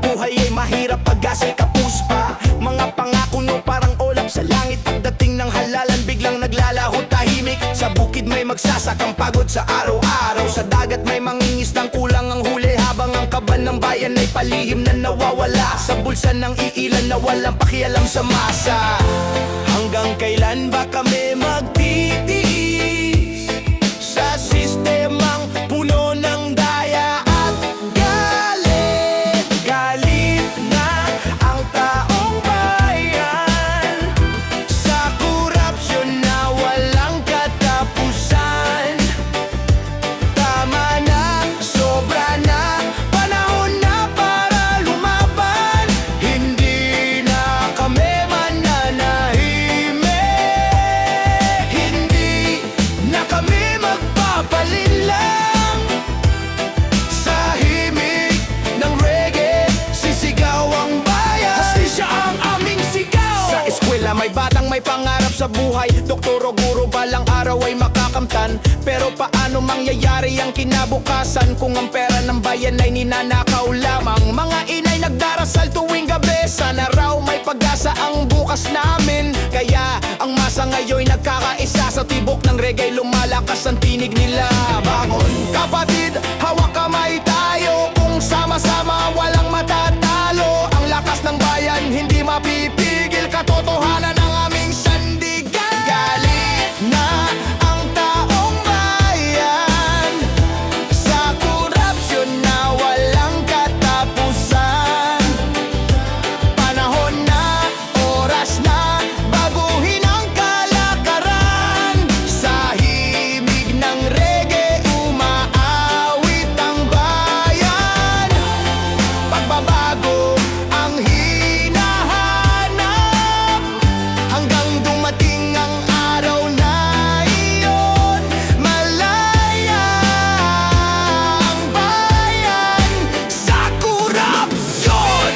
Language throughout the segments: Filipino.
buhay ay mahirap pag-asa'y kapus pa. Mga pangako no parang ulap sa langit. Pagdating ng halalan biglang naglalaho tahimik. Sa bukid may magsasakang pagod sa araw-araw. Sa dagat may mangingisdang kulang ang huli. Habang ang kaban ng bayan ay palihim na nawawala. Sa bulsa ng iilan na walang pakialam sa masa. Hanggang kailan ba kami magtitiis sa sistemang puno ng daya at galit? Galit na ang taong bayan sa korupsyon na walang katapusan. Tama na, sobra na, panahon na para lumaban. Hindi na kami mananahimik. Hindi na kami magpapalinlang. Sa himig ng reggae, sisigaw ang bayan. Hustisya ang aming sigaw. Sa eskwela may batang may pangarap sa buhay. Doktor o guro balang araw ay makakamtan. Pero paano mangyayari ang kinabukasan kung ang pera ng bayan ay ninanakaw lamang? Mga inay nagdarasal tuwing gabi, sana raw may pag-asa ang bukas namin. Kaya ang masa ngayon'y nagkakaisa. Sa tibok ng reggae lumalakas ang tinig nila. Bangon kapatid, hawak kamay tayo. Kung sama-sama walang matatalo. Ang lakas ng bayan hindi mapipigil. Katotohanan ng aming sandigan. Galit na ang taong bayan sa korupsyon na walang katapusan. Panahon na, oras na, baguhin ang kalakaran. Sa himig ng reggae, umaawit ang bayan. Pagbabago ang hinahanap hanggang dumating ang araw na iyon. Malaya ang bayan sa korupsyon.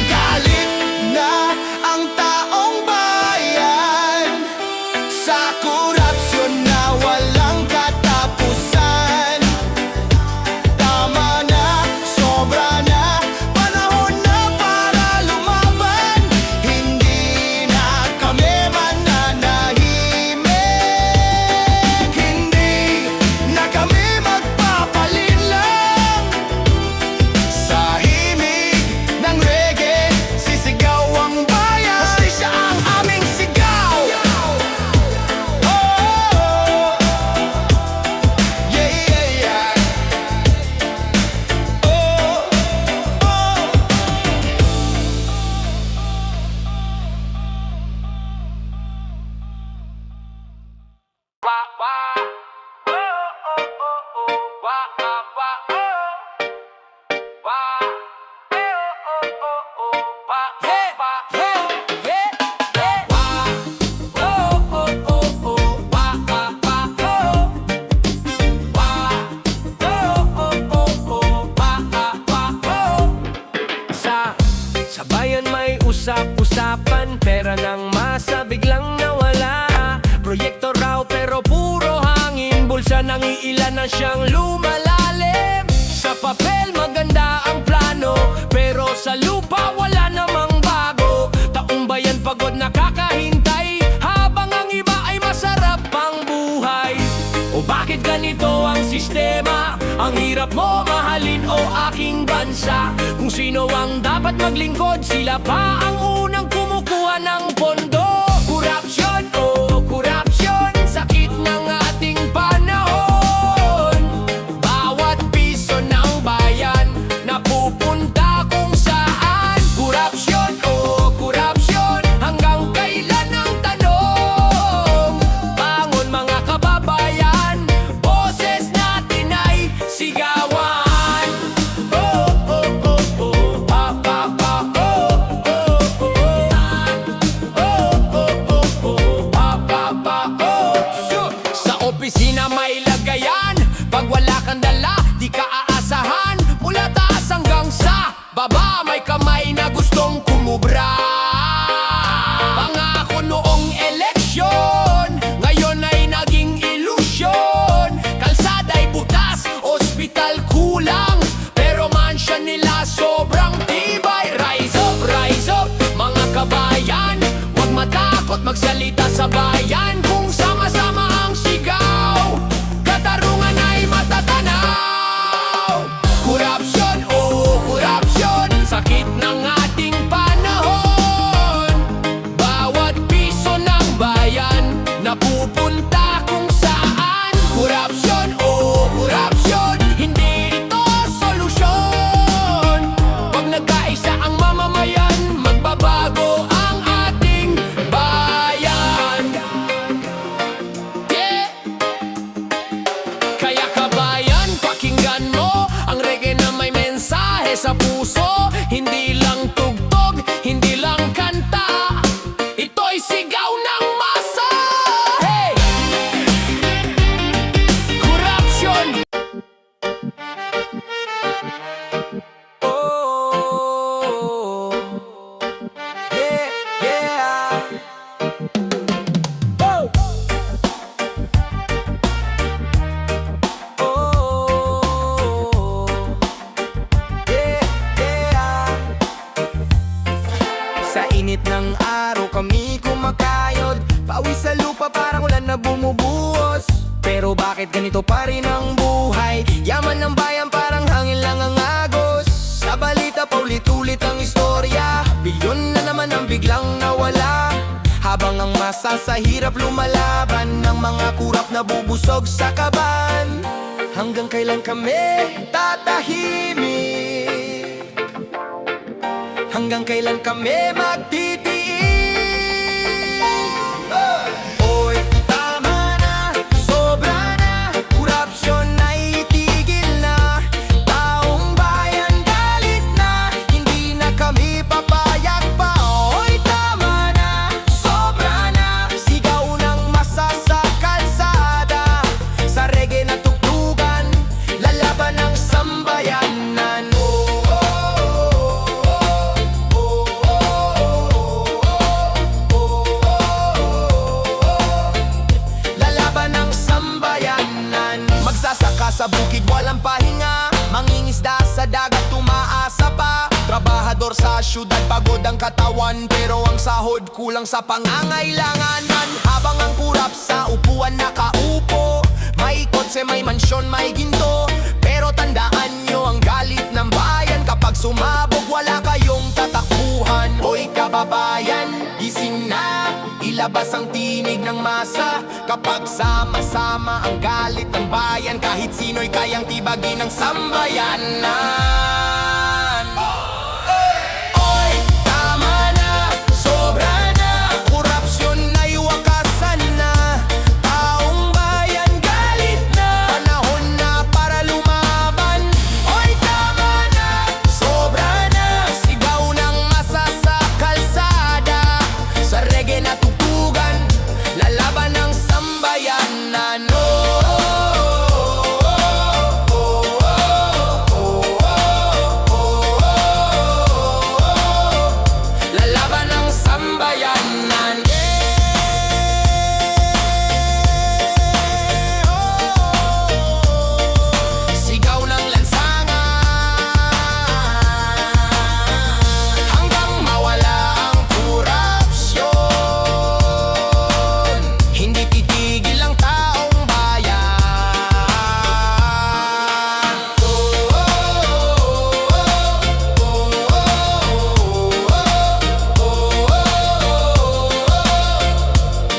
Galit na ang taong bayan sa korupsyon na walang katapusan. Tama na, sobra na, panahon na para lumaban. Hindi na kami mananahimik. Hindi na kami magpapalinlang. Sa himig ng reggae, sisigaw ang bayan. Hustisya ang aming sigaw. Oh, yeah, yeah, yeah. Oh, oh. Sa bayan may usap-usapan, pera ng masa biglang nawala. Proyekto raw pero puro hangin, bulsa ng iilan na siyang lumalalim. Sa papel maganda ang plano, pero sa lupa wala namang bago. Taong bayan pagod nakakahintay, habang ang iba ay masarap ang buhay. O bakit ganito ang sistema? Ang hirap mo mahalin o aking bansa. Kung sino ang dapat maglingkod, sila pa ang unang kumukuha ng pondo. Korupsyon, oh korupsyon, sakit ng ating panahon. Bawat piso ng bayan napupunta kung saan. Korupsyon, oh korupsyon, hanggang kailan ang tanong? Bangon mga kababayan, boses natin ay sigawan. Oh, oh, oh, oh, pa, pa, pa, oh, oh, oh, oh, oh, Sa baba may kamay na gustong kumubra. Pangako noong eleksyon, ngayon ay naging ilusyon. Kalsada'y butas, ospital kulang, pero mansya nila sobrang tibay. Rise up, mga kabayan, huwag matakot magsalita sa bayan. Kung sama-sama ang sigaw, katarungan ay matatanaw. Korupsyon, oh korupsyon, sakit ng ating panahon. Bawat piso ng bayan napupunta kung saan. Korupsyon, oh korupsyon, hindi ito solusyon. Pag nagkaisa ang mamamayan, magbabago ang ating bayan. Yeah. Kaya kabayan, pakinggan mo ang reggae na may mensahe sa puso. Hindi lang tugtog, hindi lang kanta, ito'y sigaw ng masa. Hey! Korupsyon. Oh, yeah, yeah. Oh. Oh, yeah, yeah. Sa init ng araw kami kumakayod, pawis sa lupa parang ulan na bumubuhos. Pero bakit ganito pa rin ang buhay? Yaman ng bayan parang hangin lang ang agos. Sa balita paulit-ulit ang istorya, bilyon na naman ang biglang nawala. Habang ang masa sa hirap lumalaban, ng mga kurap na bubusog sa kaban. Hanggang kailan kami tatahimik? Hanggang kailan kami magtitiis? Oy, tama na, sobra na, korupsyon ay itigil na. Taong bayan galit na, hindi na kami papayag pa. Oy, tama na, sobra na, sigaw ng masa sa kalsada. Sa reggae na tugtugan, lalaban ng sambayanan. Lalaban ng sambayanan. Magsasaka sa bukid walang pahinga, mangingisda sa dagat tumaasa pa. Trabahador sa syudad pagod ang katawan, pero ang sahod kulang sa pangangailangan. Habang ang kurap sa upuan nakaupo, may kotse, may mansyon, may ginto. Pero tandaan nyo ang galit ng bayan, kapag sumabog wala kayong tatakbuhan. Hoy kababayan, gising na, ilabas ang tinig ng masa. Kapag sama-sama ang galit ng bayan, kahit sino'y kayang tibagin ng sambayanan. Oy, tama na, sobra na, korupsyon ay wakasan na. Taong bayan galit na, panahon na para lumaban. Oy, tama na, sobra na, sigaw ng masa sa kalsada. Sa reggae na tugtugan, lalaban ng sambayanan. Lalaban ng sambayanan. Sigaw ng lansangan, hanggang mawala ang korupsyon. Hindi titigil ang taong bayan.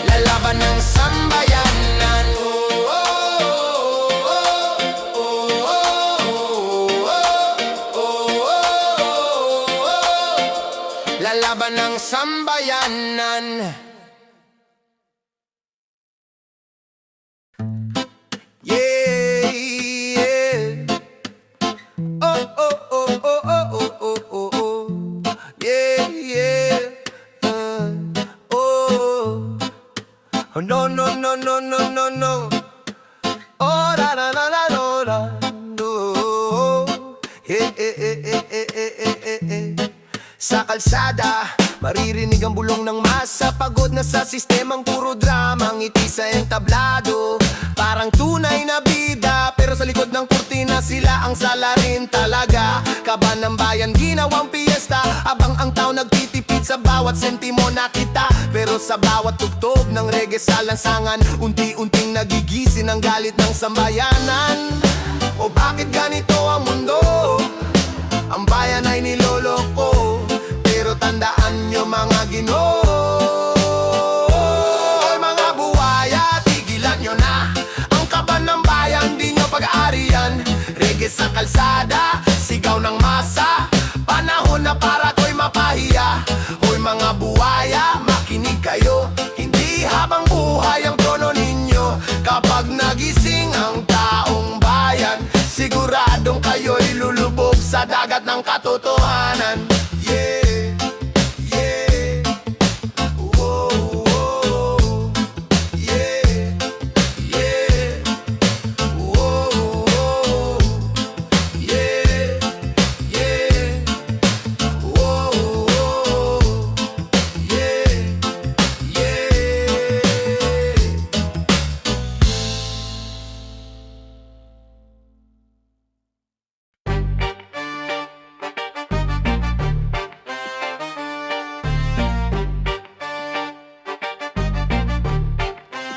Lalaban ng sambayanan. Lalaban ng sambayanan. Yeah, yeah. Oh, oh, oh, oh, oh, oh, oh, oh, oh. Yeah, yeah. Oh. Oh, no, no, no, no, no, no, no. Oh, da, da, da, da, da, da. No. Hey, hey, hey, hey, hey, hey. Sa kalsada, maririnig ang bulong ng masa. Pagod na sa sistemang puro drama, ngiti sa entablado. Parang tunay na bida, pero sa likod ng kurtina sila ang salarin talaga. Kaban ng bayan, ginawang piyesta, abang ang tao nagtitipid sa bawat sentimo na kita. Pero sa bawat tugtog ng reggae sa lansangan, unti-unting nagigising ang galit ng sambayanan. O bakit ganito ang mundo? Ang bayan ay niloloko, pero tandaan nyo mga Ginoo. Oy mga buhaya, tigilan nyo na ang kaban ng bayan, di nyo pag-aarian. Reggae sa kalsada, sigaw ng masa, panahon na para ko'y mapahiya. Hoy mga buhaya, makinig kayo, hindi habang buhay ang trono ninyo. Kapag nagising ang taong bayan, siguradong kayo'y lulubog sa dagat ng katotohanan. Yeah, yeah, whoa, whoa, yeah, yeah, whoa, whoa, yeah, yeah, whoa, whoa, yeah, yeah.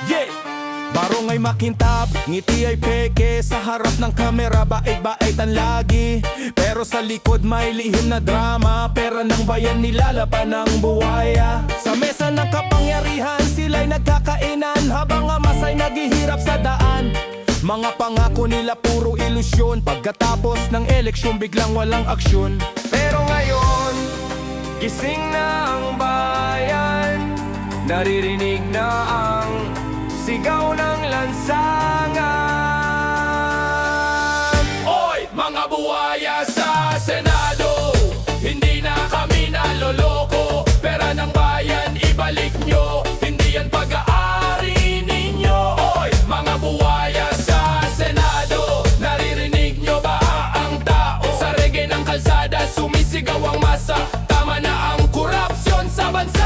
Yeah! Barong ay makintab, ngiti ay peke. Sa harap ng kamera, bait-baitan lagi. Pero sa likod may lihim na drama. Pera ng bayan nilalaban ng buhaya. Sa mesa ng kapangyarihan, sila'y nagkakainan habang ang masay naghihirap sa daan. Mga pangako nila puro ilusyon. Pagkatapos ng eleksyon, biglang walang aksyon. Pero ngayon, gising na ang bayan, naririnig na ang sigaw ng lansangan. Oy, mga buhaya sa Senado, hindi na kami naloloko. Pera ng bayan, ibalik nyo, hindi yan pag-aari ninyo. Oy, mga buhaya sa Senado, naririnig nyo ba ang tao? Sa reggae ng kalsada, sumisigaw ang masa. Tama na ang korupsyon sa bansa.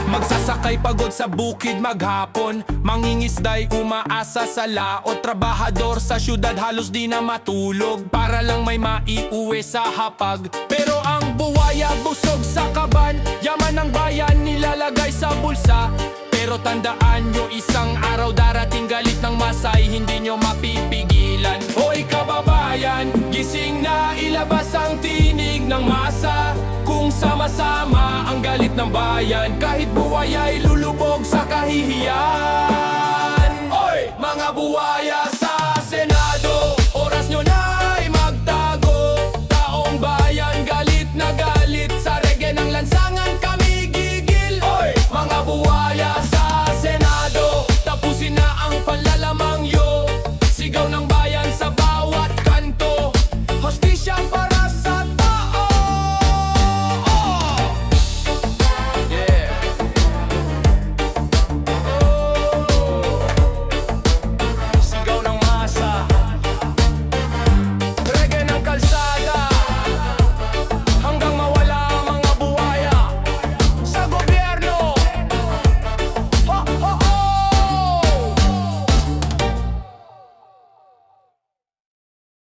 Magsasakay pagod sa bukid maghapon, mangingisday umaasa sa laot. Trabahador sa syudad halos di na matulog, para lang may maiuwi sa hapag. Pero ang buhaya busog sa kaban, yaman ng bayan nilalagay sa bulsa. Pero tandaan nyo, isang araw darating galit ng masay, hindi nyo mapipigilan. Hoy kababayan, gising na, ilabas ang tinig ng masa. Kung sama-sama ang galit ng bayan, kahit buhay ay lulubog sa kahihiyan. Oy, mga buhaya